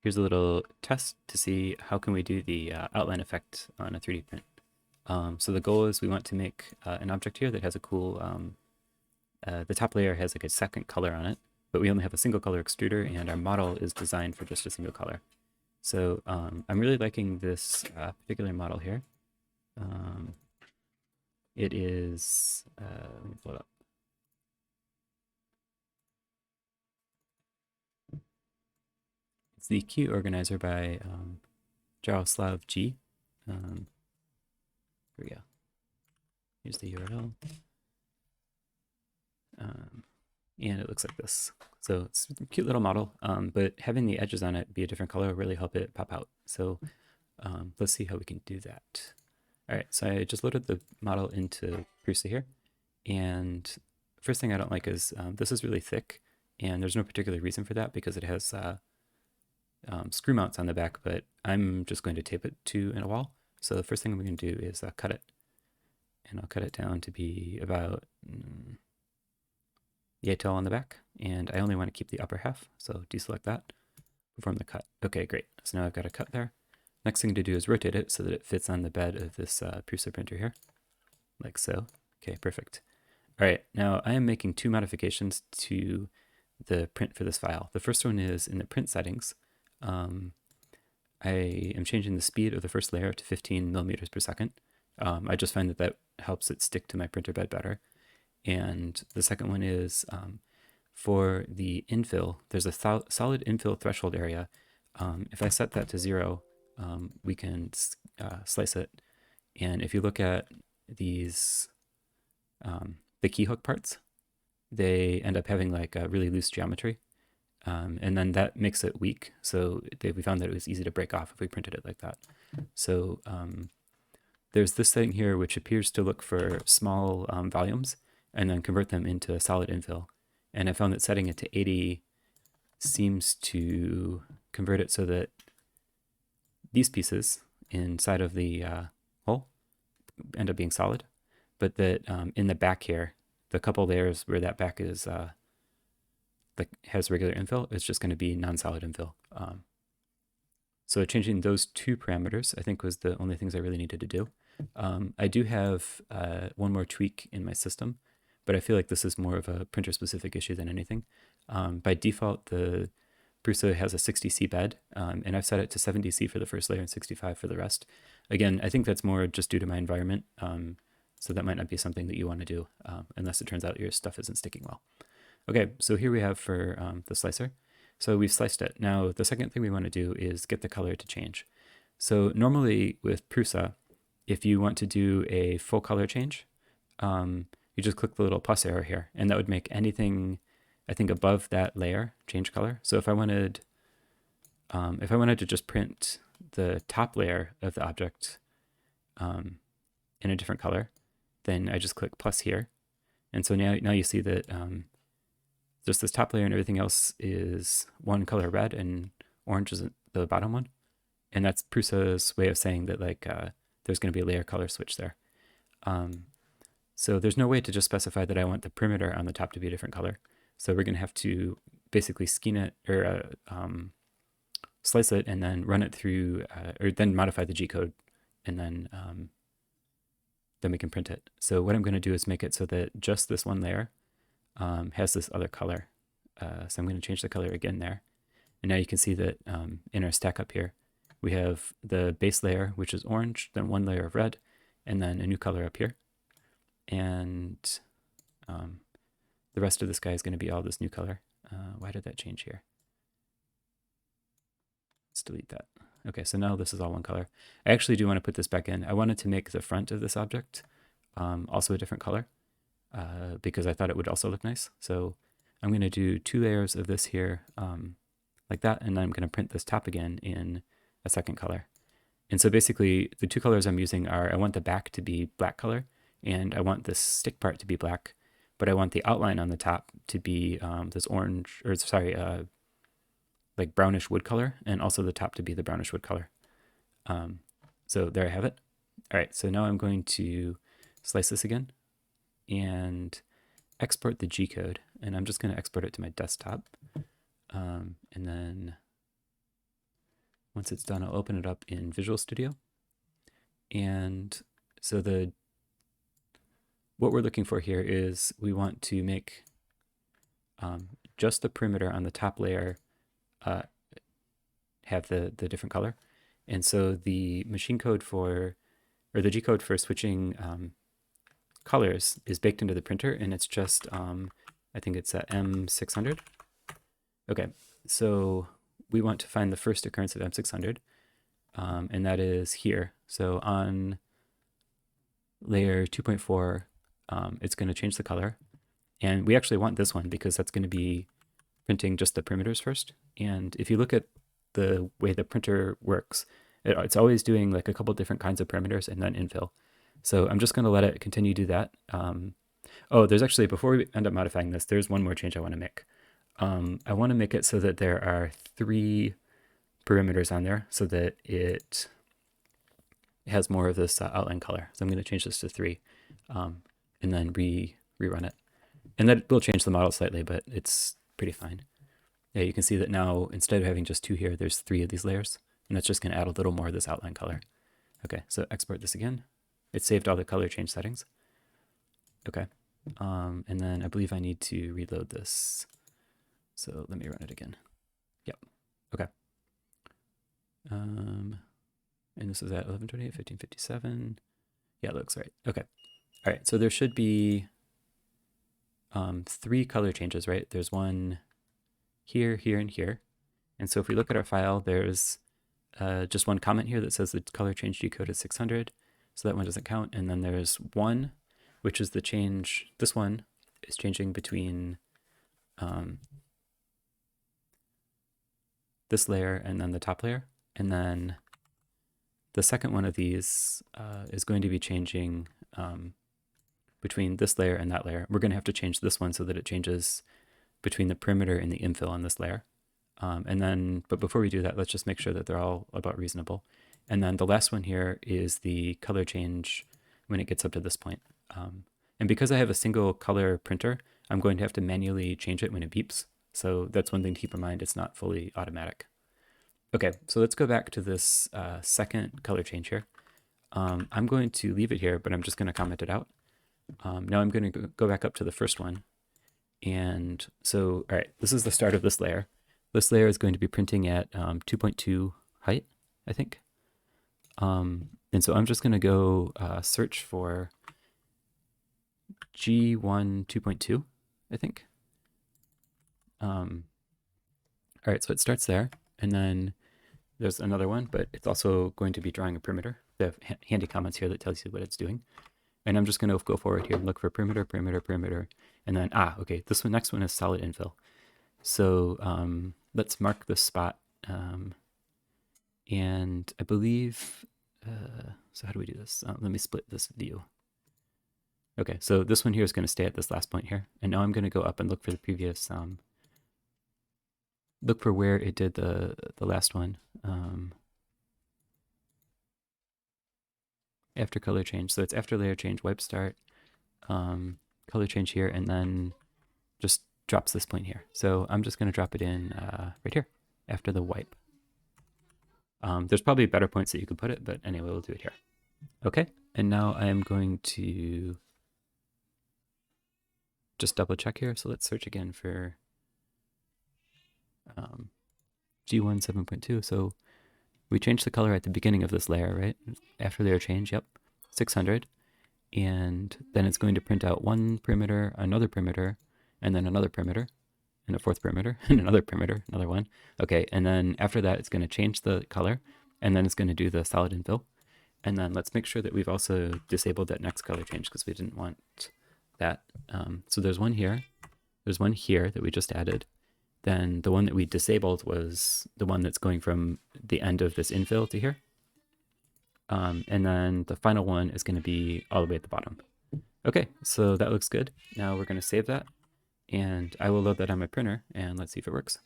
Here's a little test to see how can we do the outline effect on a 3D print. So the goal is we want to make an object here that has a cool, the top layer has like a second color on it, but we only have a single color extruder and our model is designed for just a single color. So I'm really liking this particular model here. It is, let me pull it up. It's the Q Organizer by Jaroslav G. Here we go. Here's the URL. And it looks like this. So it's a cute little model, but having the edges on it be a different color will really help it pop out. So let's see how we can do that. All right, so I just loaded the model into Prusa here. And first thing I don't like is this is really thick, and there's no particular reason for that because it has screw mounts on the back, but I'm just going to tape it to a wall. So the first thing I'm going to do is cut it. And I'll cut it down to be about yay tall on the back, and I only want to keep the upper half, so deselect that, perform the cut. Okay, great. So now I've got a cut there. Next thing to do is rotate it so that it fits on the bed of this Prusa printer here, like so. Okay, perfect. All right, now I am making two modifications to the print for this file. The first one is in the print settings. I am changing the speed of the first layer to 15 millimeters per second. I just find that helps it stick to my printer bed better. And the second one is for the infill, there's a solid infill threshold area. If I set that to 0, we can slice it. And if you look at these, the key hook parts, they end up having like a really loose geometry. And then that makes it weak. So we found that it was easy to break off if we printed it like that. So there's this thing here which appears to look for small volumes and then convert them into a solid infill. And I found that setting it to 80 seems to convert it so that these pieces inside of the hole end up being solid, but that in the back here, the couple layers where that back is has regular infill, it's just going to be non-solid infill. So changing those two parameters, I think, was the only things I really needed to do. I do have one more tweak in my system, but I feel like this is more of a printer-specific issue than anything. By default, the Prusa has a 60C bed, and I've set it to 70C for the first layer and 65 for the rest. Again, I think that's more just due to my environment, so that might not be something that you want to do unless it turns out your stuff isn't sticking well. Okay, so here we have for the slicer. So we've sliced it. Now, the second thing we want to do is get the color to change. So normally with Prusa, if you want to do a full color change, you just click the little plus arrow here, and that would make anything, I think, above that layer change color. So if I wanted to just print the top layer of the object in a different color, then I just click plus here. And so now you see that just this top layer and everything else is one color red and orange is the bottom one. And that's Prusa's way of saying that like there's going to be a layer color switch there. So there's no way to just specify that I want the perimeter on the top to be a different color. So we're going to have to basically skein it or slice it and then run it through or then modify the G-code and then we can print it. So what I'm going to do is make it so that just this one layer has this other color. So I'm going to change the color again there. And now you can see that in our stack up here, we have the base layer, which is orange, then one layer of red, and then a new color up here. And the rest of this guy is going to be all this new color. Why did that change here? Let's delete that. Okay, so now this is all one color. I actually do want to put this back in. I wanted to make the front of this object also a different color because I thought it would also look nice. So I'm going to do 2 layers of this here like that, and then I'm going to print this top again in a second color. And so basically the 2 colors I'm using are, I want the back to be black color, and I want this stick part to be black, but I want the outline on the top to be this orange, or sorry, like brownish wood color, and also the top to be the brownish wood color. So there I have it. All right, so now I'm going to slice this again and export the G-code, and I'm just going to export it to my desktop. And then Once it's done, I'll open it up in Visual Studio. And so what we're looking for here is we want to make just the perimeter on the top layer have the different color. And so the machine code for, or the G code for switching colors is baked into the printer, and it's just, I think it's M600. Okay, so we want to find the first occurrence of M600, and that is here. So on layer 2.4, it's going to change the color. And we actually want this one because that's going to be printing just the perimeters first. And if you look at the way the printer works, it's always doing like a couple different kinds of parameters and then infill. So I'm just going to let it continue to do that. Oh, there's actually, before we end up modifying this, there's one more change I want to make. I want to make it so that there are 3 perimeters on there so that it has more of this outline color. So I'm going to change this to 3 and then rerun it. And that will change the model slightly, but it's pretty fine. Yeah, you can see that now, instead of having just 2 here, there's 3 of these layers. And that's just going to add a little more of this outline color. Okay, so export this again. It saved all the color change settings. Okay, and then I believe I need to reload this. So let me run it again. Yep, okay. And this is at 11:28, 15:57. Yeah, it looks right. Okay, all right, so there should be 3 color changes, right? There's one here, here, and here. And so if we look at our file, there's just one comment here that says the color change G code is 600. So that one doesn't count. And then there's 1, which is the change. This one is changing between this layer and then the top layer. And then the second one of these is going to be changing between this layer and that layer. We're going to have to change this one so that it changes between the perimeter and the infill on this layer. But before we do that, let's just make sure that they're all about reasonable. And then the last one here is the color change when it gets up to this point. And because I have a single color printer, I'm going to have to manually change it when it beeps. So that's one thing to keep in mind. It's not fully automatic. Okay, so let's go back to this second color change here. I'm going to leave it here, but I'm just going to comment it out. Now I'm going to go back up to the first one. And so, all right, this is the start of this layer. This layer is going to be printing at 2.2 height, I think. And so I'm just going to go search for G1 2.2, I think. All right, so it starts there. And then there's another one, but it's also going to be drawing a perimeter. They have handy comments here that tells you what it's doing. And I'm just going to go forward here and look for perimeter, perimeter, perimeter. And then, okay, this one, next one is solid infill. So let's mark this spot. And I believe, so how do we do this? Let me split this view. Okay, so this one here is going to stay at this last point here. And now I'm going to go up and look for the previous, look for where it did the last one. After color change. So it's after layer change, wipe start, color change here, and then just drops this point here. So I'm just going to drop it in right here after the wipe. There's probably better points that you could put it, but anyway, we'll do it here. Okay, and now I am going to just double check here. So let's search again for G1 7.2. So we changed the color at the beginning of this layer, right? After layer change, yep, 600. And then it's going to print out one perimeter, another perimeter, and then another perimeter, and a fourth perimeter, and another perimeter, another one. Okay, and then after that, it's going to change the color, and then it's going to do the solid infill. And then let's make sure that we've also disabled that next color change because we didn't want that. So there's one here, there's one here that we just added. Then the one that we disabled was the one that's going from the end of this infill to here. And then the final one is going to be all the way at the bottom. Okay, so that looks good. Now we're going to save that, and I will load that on my printer, and let's see if it works.